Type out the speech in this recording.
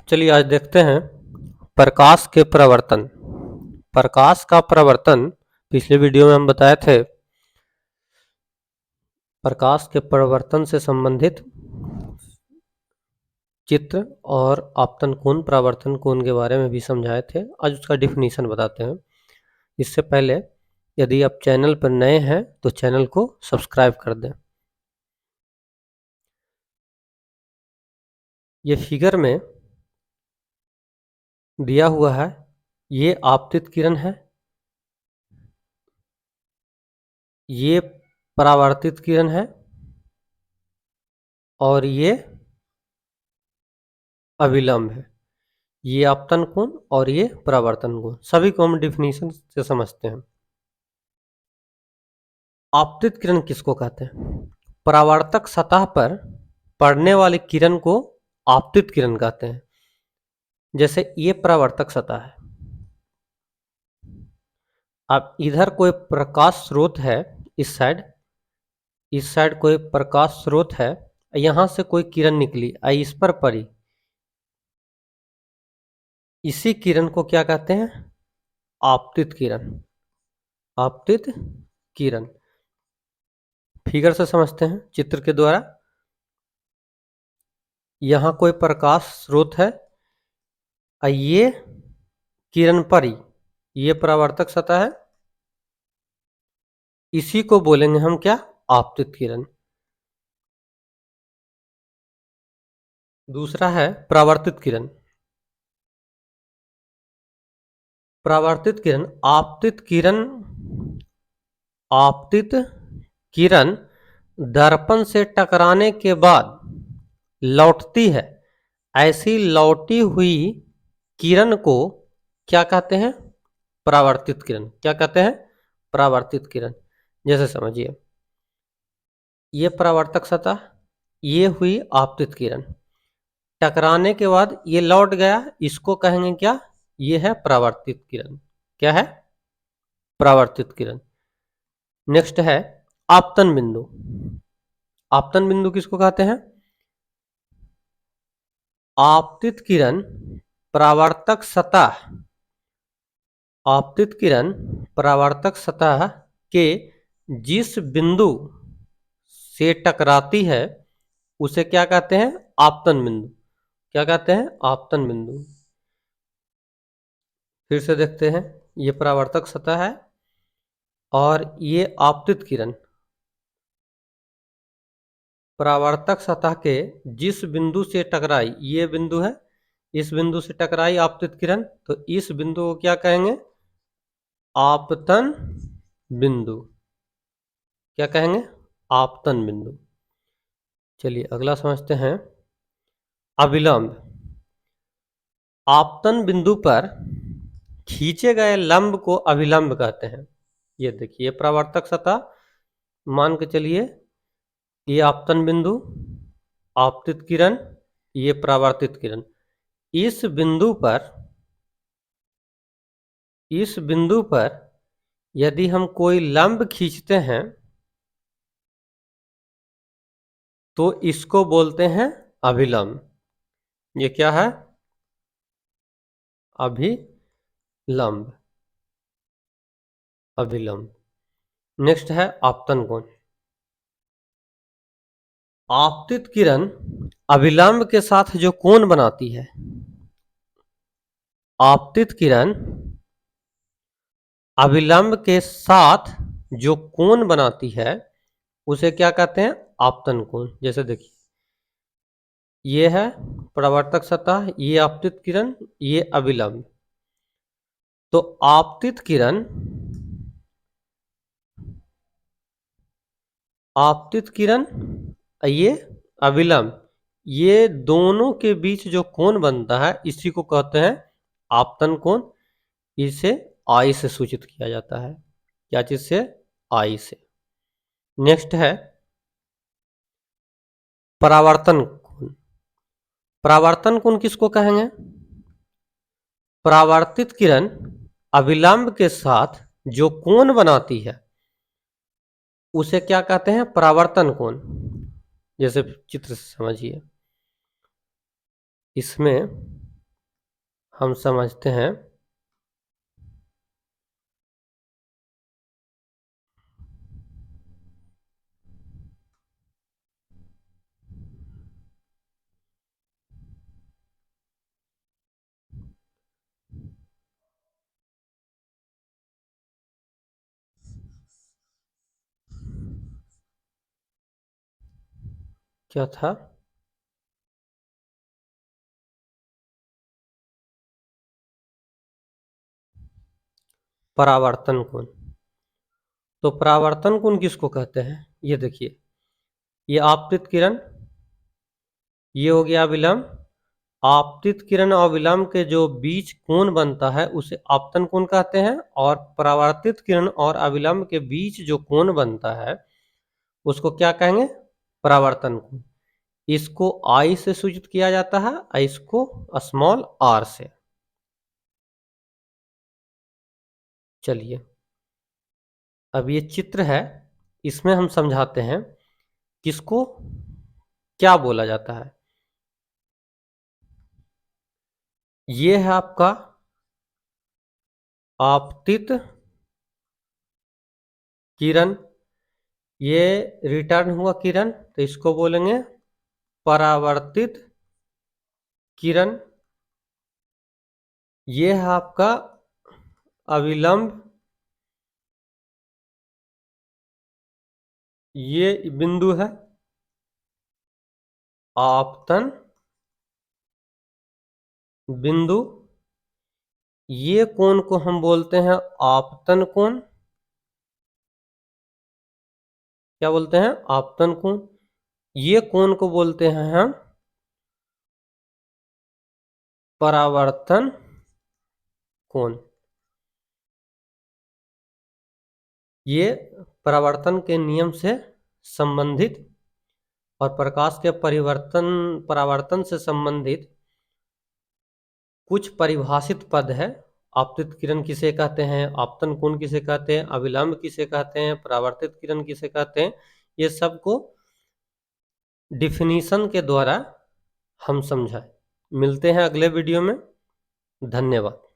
चलिए आज देखते हैं प्रकाश के प्रवर्तन। प्रकाश का प्रवर्तन पिछले वीडियो में हम बताए थे। प्रकाश के प्रवर्तन से संबंधित चित्र और आपतन कोण, परावर्तन कोण के बारे में भी समझाए थे। आज उसका डिफिनीशन बताते हैं। इससे पहले यदि आप चैनल पर नए हैं तो चैनल को सब्सक्राइब कर दें। ये फिगर में दिया हुआ है, ये आपतित किरण है, ये परावर्तित किरण है और ये अविलंब है। ये आपतन कोण और ये परावर्तन कोण, सभी को हम डिफिनीशन से समझते हैं। आपतित किरण किसको कहते हैं? परावर्तक सतह पर पड़ने वाली किरण को आपतित किरण कहते हैं। जैसे ये परावर्तक सतह है, अब इधर कोई प्रकाश स्रोत है, इस साइड कोई प्रकाश स्रोत है, यहां से कोई किरण निकली, इस पर पड़ी, इसी किरण को क्या कहते हैं? आपतित किरण। आपतित किरण फिगर से समझते हैं, चित्र के द्वारा। यहां कोई प्रकाश स्रोत है, ये किरण पड़ी, ये परावर्तक सतह है, इसी को बोलेंगे हम क्या? आपतित किरण। दूसरा है परावर्तित किरण। परावर्तित किरण, आपतित किरण दर्पण से टकराने के बाद लौटती है। ऐसी लौटी हुई किरण को क्या कहते हैं? परावर्तित किरण। क्या कहते हैं? परावर्तित किरण। जैसे समझिए, ये परावर्तक सतह, ये हुई आपतित किरण, टकराने के बाद ये लौट गया, इसको कहेंगे क्या? ये है परावर्तित किरण। क्या है? परावर्तित किरण। नेक्स्ट है आपतन बिंदु। आपतन बिंदु किसको कहते हैं? आपतित किरण परावर्तक सतह, आपतित किरण परावर्तक सतह के जिस बिंदु से टकराती है उसे क्या कहते हैं? आपतन बिंदु। क्या कहते हैं? आपतन बिंदु। फिर से देखते हैं, ये परावर्तक सतह है और ये आपतित किरण परावर्तक सतह के जिस बिंदु से टकराई, ये बिंदु है, इस बिंदु से टकराई आपतित किरण, तो इस बिंदु को क्या कहेंगे? आपतन बिंदु। क्या कहेंगे? आपतन बिंदु। चलिए अगला समझते हैं, अविलंब। आपतन बिंदु पर खींचे गए लंब को अविलंब कहते हैं। ये देखिए परावर्तक सतह, मान के चलिए ये आपतन बिंदु, आपतित किरण, ये परावर्तित किरण। इस बिंदु पर यदि हम कोई लंब खींचते हैं तो इसको बोलते हैं अभिलंब। ये क्या है? अभिलंब। अभिलंब। नेक्स्ट है आपतन कोण। आपतित किरण अभिलंब के साथ जो कोण बनाती है, आपतित किरण अभिलंब के साथ जो कोण बनाती है उसे क्या कहते हैं? आपतन कोण। जैसे देखिए, ये है परावर्तक सतह, ये आपतित किरण, ये अभिलंब। तो आपतित किरण ये अविलंब, ये दोनों के बीच जो कोण बनता है इसी को कहते हैं आपतन कोण। इसे आई से सूचित किया जाता है। क्या चीज से? आई से। नेक्स्ट है परावर्तन कोण। परावर्तन कोण किसको कहेंगे? परावर्तित किरण अविलंब के साथ जो कोण बनाती है उसे क्या कहते हैं? परावर्तन कोण। जैसे चित्र से समझिए, इसमें हम समझते हैं। क्या था? परावर्तन कोण। तो परावर्तन कोण किसको कहते हैं? ये देखिए, ये आपतित किरण, ये हो गया अविलंब। आपतित किरण और विलंब के जो बीच कोण बनता है उसे आपतन कोण कहते हैं, और परावर्तित किरण और अविलंब के बीच जो कोण बनता है उसको क्या कहेंगे? परावर्तन कोण। इसको आई से सूचित किया जाता है और इसको स्मॉल आर से। चलिए, अब ये चित्र है, इसमें हम समझाते हैं किसको क्या बोला जाता है। ये है आपका आपतित किरण, ये रिटर्न हुआ किरण, तो इसको बोलेंगे परावर्तित किरण। ये है आपका अविलंब, ये बिंदु है आपतन बिंदु। ये कोण को हम बोलते हैं आपतन कोण। क्या बोलते हैं? आपतन कोण। ये कोण को बोलते हैं हम परावर्तन कोण। ये परावर्तन के नियम से संबंधित और प्रकाश के परावर्तन से संबंधित कुछ परिभाषित पद है। आपतित किरण किसे कहते हैं, आपतन कोण किसे कहते हैं, अविलंब किसे कहते हैं, परावर्तित किरण किसे कहते हैं, ये सब को डिफिनीशन के द्वारा हम समझाएं। मिलते हैं अगले वीडियो में। धन्यवाद।